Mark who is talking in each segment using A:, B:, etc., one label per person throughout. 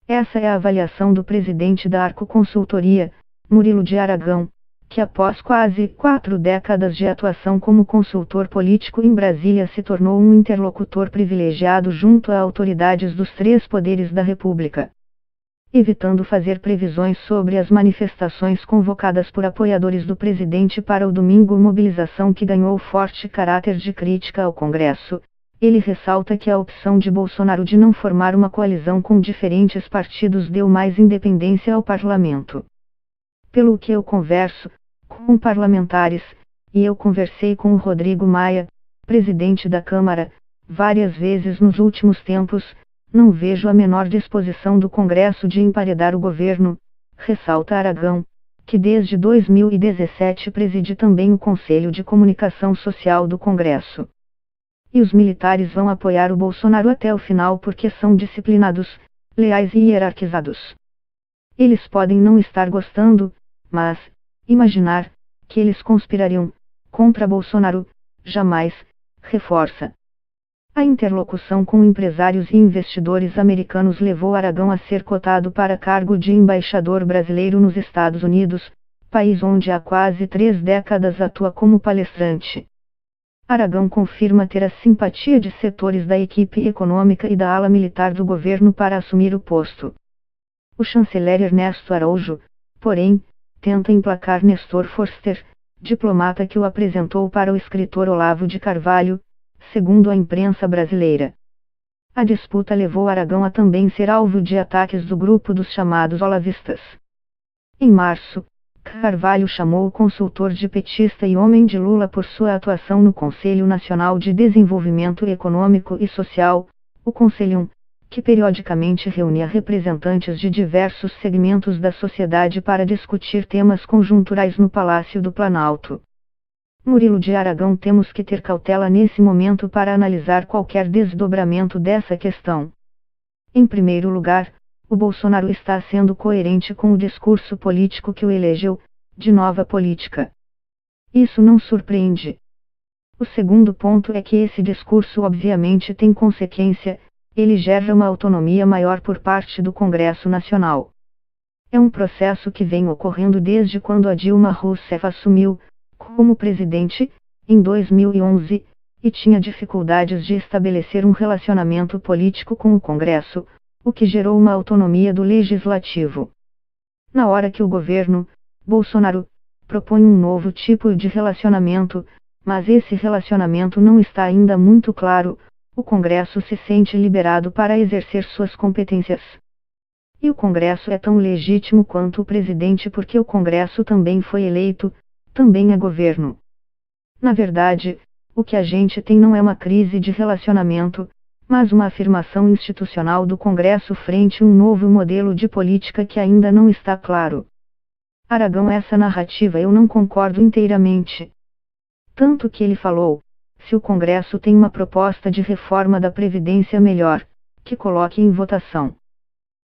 A: Essa é a avaliação do presidente da Arco Consultoria, Murilo de Aragão, que após quase 4 décadas de atuação como consultor político em Brasília se tornou um interlocutor privilegiado junto a autoridades dos 3 poderes da República. Evitando fazer previsões sobre as manifestações convocadas por apoiadores do presidente para o domingo, mobilização que ganhou forte caráter de crítica ao Congresso, ele ressalta que a opção de Bolsonaro de não formar uma coalizão com diferentes partidos deu mais independência ao parlamento. Pelo que eu converso com parlamentares, e eu conversei com o Rodrigo Maia, presidente da Câmara, várias vezes nos últimos tempos, não vejo a menor disposição do Congresso de emparedar o governo, ressalta Aragão, que desde 2017 preside também o Conselho de Comunicação Social do Congresso. E os militares vão apoiar o Bolsonaro até o final porque são disciplinados, leais e hierarquizados. Eles podem não estar gostando, mas imaginar que eles conspirariam contra Bolsonaro, jamais, reforça. A interlocução com empresários e investidores americanos levou Aragão a ser cotado para cargo de embaixador brasileiro nos Estados Unidos, país onde há quase 3 décadas atua como palestrante. Aragão confirma ter a simpatia de setores da equipe econômica e da ala militar do governo para assumir o posto. O chanceler Ernesto Araújo, porém, tenta emplacar Nestor Forster, diplomata que o apresentou para o escritor Olavo de Carvalho, segundo a imprensa brasileira. A disputa levou Aragão a também ser alvo de ataques do grupo dos chamados olavistas. Em março, Carvalho chamou o consultor de petista e homem de Lula por sua atuação no Conselho Nacional de Desenvolvimento Econômico e Social, o Conselhum, que periodicamente reunia representantes de diversos segmentos da sociedade para discutir temas conjunturais no Palácio do Planalto. Murilo de Aragão: temos que ter cautela nesse momento para analisar qualquer desdobramento dessa questão. Em primeiro lugar, o Bolsonaro está sendo coerente com o discurso político que o elegeu, de nova política. Isso não surpreende. O segundo ponto é que esse discurso obviamente tem consequência, ele gera uma autonomia maior por parte do Congresso Nacional. É um processo que vem ocorrendo desde quando a Dilma Rousseff assumiu, como presidente, em 2011, e tinha dificuldades de estabelecer um relacionamento político com o Congresso, o que gerou uma autonomia do Legislativo. Na hora que o governo, Bolsonaro, propõe um novo tipo de relacionamento, mas esse relacionamento não está ainda muito claro, o Congresso se sente liberado para exercer suas competências. E o Congresso é tão legítimo quanto o presidente porque o Congresso também foi eleito, também é governo. Na verdade, o que a gente tem não é uma crise de relacionamento, mas uma afirmação institucional do Congresso frente a um novo modelo de política que ainda não está claro. Aragão: essa narrativa eu não concordo inteiramente. Tanto que ele falou, se o Congresso tem uma proposta de reforma da Previdência melhor, que coloque em votação.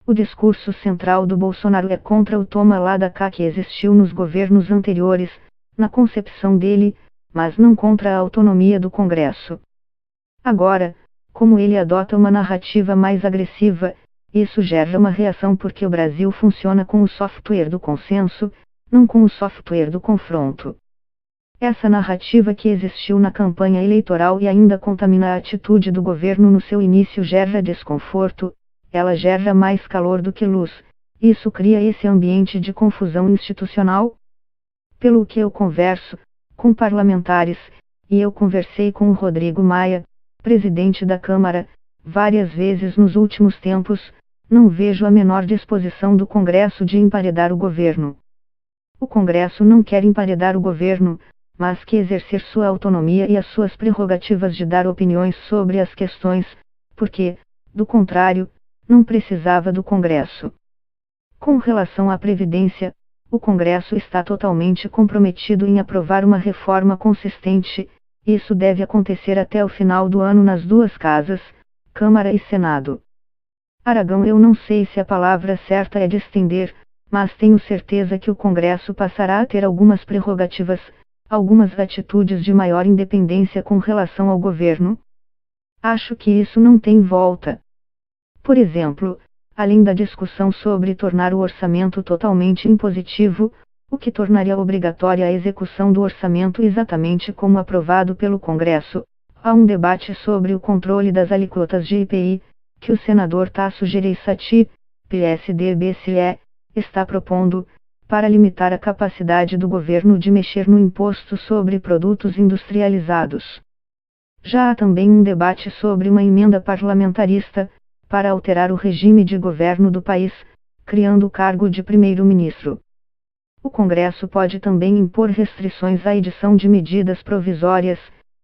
A: O discurso central do Bolsonaro é contra o toma lá da cá que existiu nos governos anteriores, na concepção dele, mas não contra a autonomia do Congresso. Agora, como ele adota uma narrativa mais agressiva, isso gera uma reação porque o Brasil funciona com o software do consenso, não com o software do confronto. Essa narrativa que existiu na campanha eleitoral e ainda contamina a atitude do governo no seu início gera desconforto, ela gera mais calor do que luz, isso cria esse ambiente de confusão institucional. Pelo que eu converso com parlamentares, e eu conversei com o Rodrigo Maia, presidente da Câmara, várias vezes nos últimos tempos, não vejo a menor disposição do Congresso de emparedar o governo. O Congresso não quer emparedar o governo, mas quer exercer sua autonomia e as suas prerrogativas de dar opiniões sobre as questões, porque, do contrário, não precisava do Congresso. Com relação à Previdência, o Congresso está totalmente comprometido em aprovar uma reforma consistente, isso deve acontecer até o final do ano nas duas casas, Câmara e Senado. Aragão: eu não sei se a palavra certa é distender, mas tenho certeza que o Congresso passará a ter algumas prerrogativas, algumas atitudes de maior independência com relação ao governo. Acho que isso não tem volta. Por exemplo, além da discussão sobre tornar o orçamento totalmente impositivo, o que tornaria obrigatória a execução do orçamento exatamente como aprovado pelo Congresso, há um debate sobre o controle das alíquotas de IPI, que o senador Tasso Gereissati, PSD-BCE, está propondo, para limitar a capacidade do governo de mexer no imposto sobre produtos industrializados. Já há também um debate sobre uma emenda parlamentarista, para alterar o regime de governo do país, criando o cargo de primeiro-ministro. O Congresso pode também impor restrições à edição de medidas provisórias,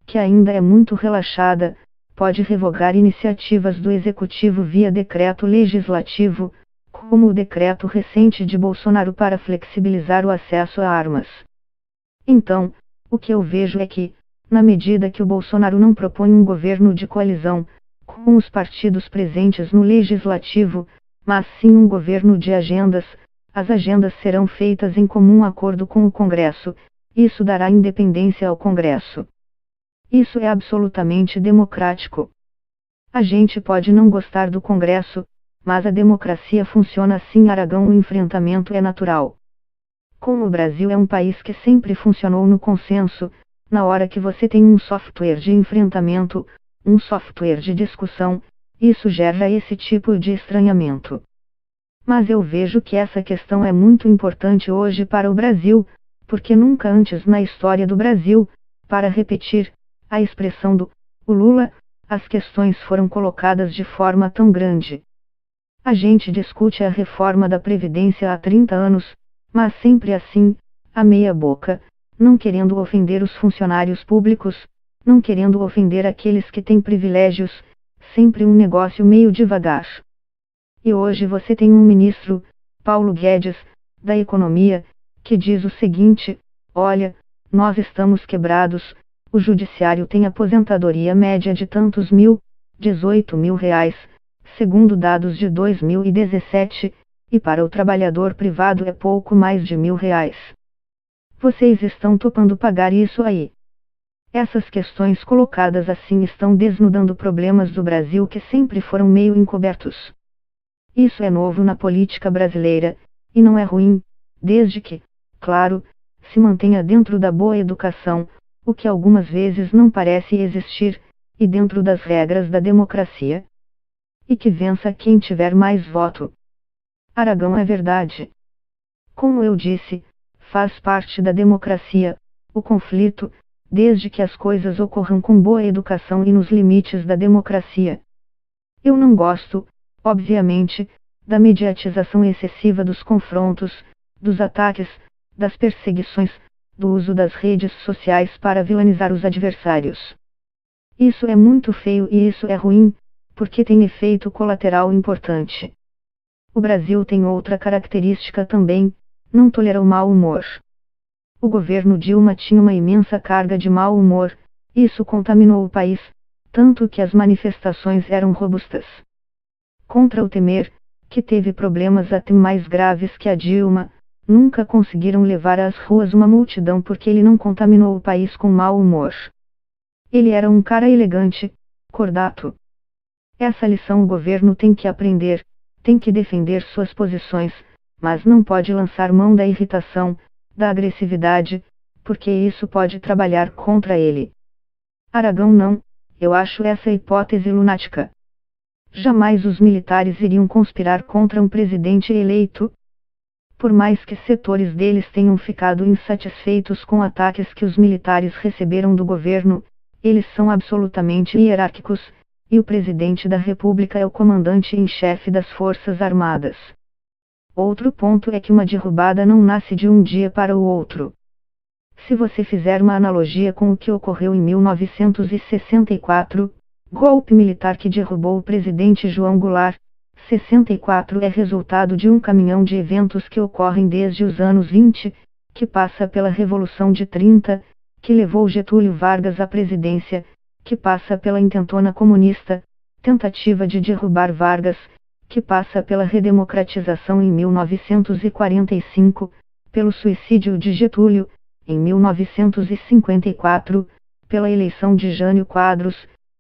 A: que ainda é muito relaxada, pode revogar iniciativas do Executivo via decreto legislativo, como o decreto recente de Bolsonaro para flexibilizar o acesso a armas. Então, o que eu vejo é que, na medida que o Bolsonaro não propõe um governo de coalizão, com os partidos presentes no legislativo, mas sim um governo de agendas, as agendas serão feitas em comum acordo com o Congresso, isso dará independência ao Congresso. Isso é absolutamente democrático. A gente pode não gostar do Congresso, mas a democracia funciona assim. Aragão, o enfrentamento é natural. Como o Brasil é um país que sempre funcionou no consenso, na hora que você tem um software de enfrentamento, um software de discussão, isso gera esse tipo de estranhamento. Mas eu vejo que essa questão é muito importante hoje para o Brasil, porque nunca antes na história do Brasil, para repetir a expressão do o Lula, as questões foram colocadas de forma tão grande. A gente discute a reforma da Previdência há 30 anos, mas sempre assim, a meia boca, não querendo ofender os funcionários públicos, não querendo ofender aqueles que têm privilégios, sempre um negócio meio devagar. E hoje você tem um ministro, Paulo Guedes, da Economia, que diz o seguinte: olha, nós estamos quebrados, o judiciário tem aposentadoria média de tantos mil, 18 mil reais, segundo dados de 2017, e para o trabalhador privado é pouco mais de R$ 1.000. Vocês estão topando pagar isso aí? Essas questões colocadas assim estão desnudando problemas do Brasil que sempre foram meio encobertos. Isso é novo na política brasileira, e não é ruim, desde que, claro, se mantenha dentro da boa educação, o que algumas vezes não parece existir, e dentro das regras da democracia. E que vença quem tiver mais voto. Aragão, é verdade. Como eu disse, faz parte da democracia, o conflito, desde que as coisas ocorram com boa educação e nos limites da democracia. Eu não gosto, obviamente, da mediatização excessiva dos confrontos, dos ataques, das perseguições, do uso das redes sociais para vilanizar os adversários. Isso é muito feio e isso é ruim, porque tem efeito colateral importante. O Brasil tem outra característica também: não tolera o mau humor. O governo Dilma tinha uma imensa carga de mau humor, isso contaminou o país, tanto que as manifestações eram robustas. Contra o Temer, que teve problemas até mais graves que a Dilma, nunca conseguiram levar às ruas uma multidão porque ele não contaminou o país com mau humor. Ele era um cara elegante, cordato. Essa lição o governo tem que aprender, tem que defender suas posições, mas não pode lançar mão da irritação, da agressividade, porque isso pode trabalhar contra ele. Aragão, não, eu acho essa hipótese lunática. Jamais os militares iriam conspirar contra um presidente eleito. Por mais que setores deles tenham ficado insatisfeitos com ataques que os militares receberam do governo, eles são absolutamente hierárquicos, e o presidente da República é o comandante em chefe das Forças Armadas. Outro ponto é que uma derrubada não nasce de um dia para o outro. Se você fizer uma analogia com o que ocorreu em 1964, golpe militar que derrubou o presidente João Goulart, 64 é resultado de um caminhão de eventos que ocorrem desde os anos 20, que passa pela Revolução de 30, que levou Getúlio Vargas à presidência, que passa pela intentona comunista, tentativa de derrubar Vargas, que passa pela redemocratização em 1945, pelo suicídio de Getúlio, em 1954, pela eleição de Jânio Quadros,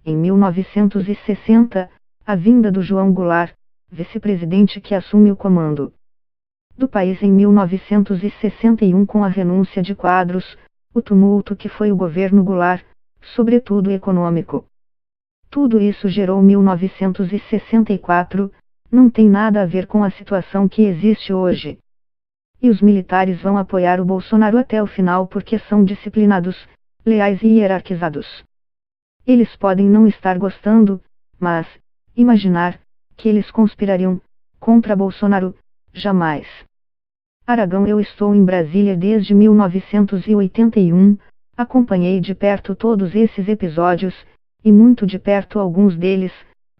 A: em 1960, a vinda do João Goulart, vice-presidente que assume o comando do país em 1961 com a renúncia de Quadros, o tumulto que foi o governo Goulart, sobretudo econômico. Tudo isso gerou 1964, não tem nada a ver com a situação que existe hoje. E os militares vão apoiar o Bolsonaro até o final porque são disciplinados, leais e hierarquizados. Eles podem não estar gostando, mas, imaginar, que eles conspirariam, contra Bolsonaro, jamais. Aragão. Eu estou em Brasília desde 1981, acompanhei de perto todos esses episódios, e muito de perto alguns deles,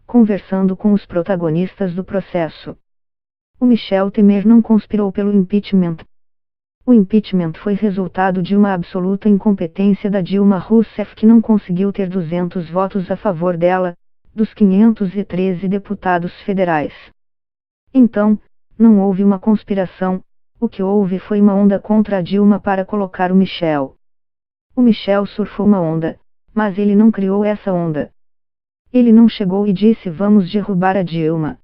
A: conversando com os protagonistas do processo. O Michel Temer não conspirou pelo impeachment. O impeachment foi resultado de uma absoluta incompetência da Dilma Rousseff que não conseguiu ter 200 votos a favor dela, dos 513 deputados federais. Então, não houve uma conspiração, o que houve foi uma onda contra a Dilma para colocar o Michel. O Michel surfou uma onda, mas ele não criou essa onda. Ele não chegou e disse vamos derrubar a Dilma.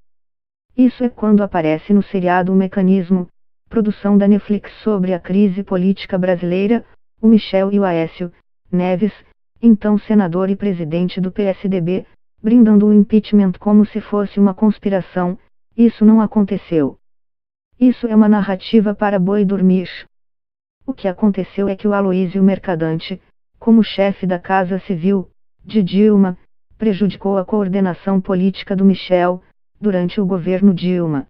A: Isso é quando aparece no seriado O Mecanismo, produção da Netflix sobre a crise política brasileira, o Michel e o Aécio Neves, então senador e presidente do PSDB, brindando o impeachment como se fosse uma conspiração. Isso não aconteceu. Isso é uma narrativa para boi dormir. O que aconteceu é que o Aloísio Mercadante, como chefe da Casa Civil, de Dilma, prejudicou a coordenação política do Michel, durante o governo Dilma.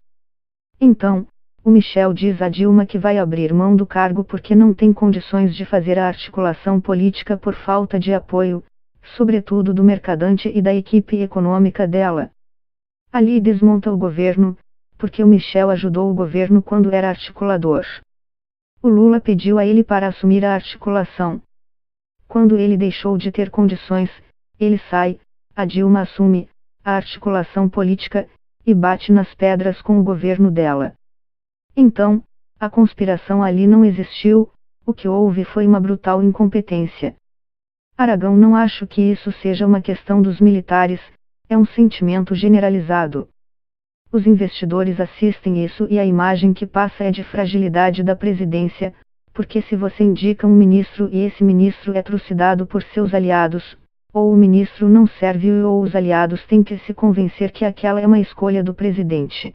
A: Então, o Michel diz a Dilma que vai abrir mão do cargo porque não tem condições de fazer a articulação política por falta de apoio, sobretudo do Mercadante e da equipe econômica dela. Ali desmonta o governo, porque o Michel ajudou o governo quando era articulador. O Lula pediu a ele para assumir a articulação. Quando ele deixou de ter condições, ele sai, a Dilma assume a articulação política, e bate nas pedras com o governo dela. Então, a conspiração ali não existiu, o que houve foi uma brutal incompetência. Aragão. Não acho que isso seja uma questão dos militares, é um sentimento generalizado. Os investidores assistem isso e a imagem que passa é de fragilidade da presidência, porque se você indica um ministro e esse ministro é trucidado por seus aliados, ou o ministro não serve ou os aliados têm que se convencer que aquela é uma escolha do presidente.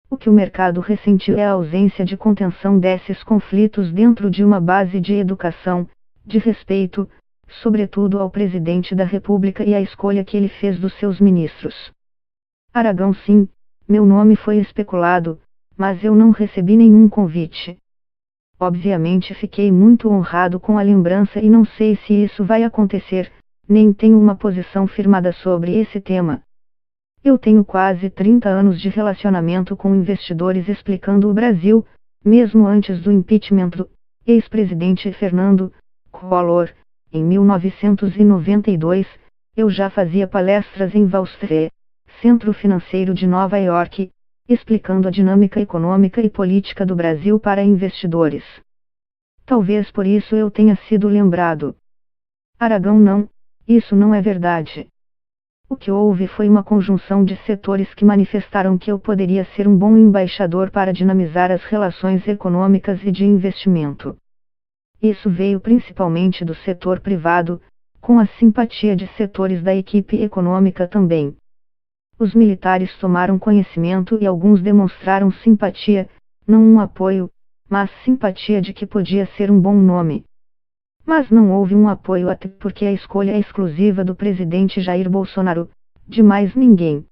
A: O que o mercado ressentiu é a ausência de contenção desses conflitos dentro de uma base de educação, de respeito, sobretudo ao presidente da República e à escolha que ele fez dos seus ministros. Aragão. Sim, meu nome foi especulado, mas eu não recebi nenhum convite. Obviamente fiquei muito honrado com a lembrança e não sei se isso vai acontecer, nem tenho uma posição firmada sobre esse tema. Eu tenho quase 30 anos de relacionamento com investidores explicando o Brasil, mesmo antes do impeachment do ex-presidente Fernando Collor. Em 1992, eu já fazia palestras em Wall Street, centro financeiro de Nova York, explicando a dinâmica econômica e política do Brasil para investidores. Talvez por isso eu tenha sido lembrado. Aragão. Não, isso não é verdade. O que houve foi uma conjunção de setores que manifestaram que eu poderia ser um bom embaixador para dinamizar as relações econômicas e de investimento. Isso veio principalmente do setor privado, com a simpatia de setores da equipe econômica também. Os militares tomaram conhecimento e alguns demonstraram simpatia, não um apoio, mas simpatia de que podia ser um bom nome. Mas não houve um apoio até porque a escolha é exclusiva do presidente Jair Bolsonaro, de mais ninguém.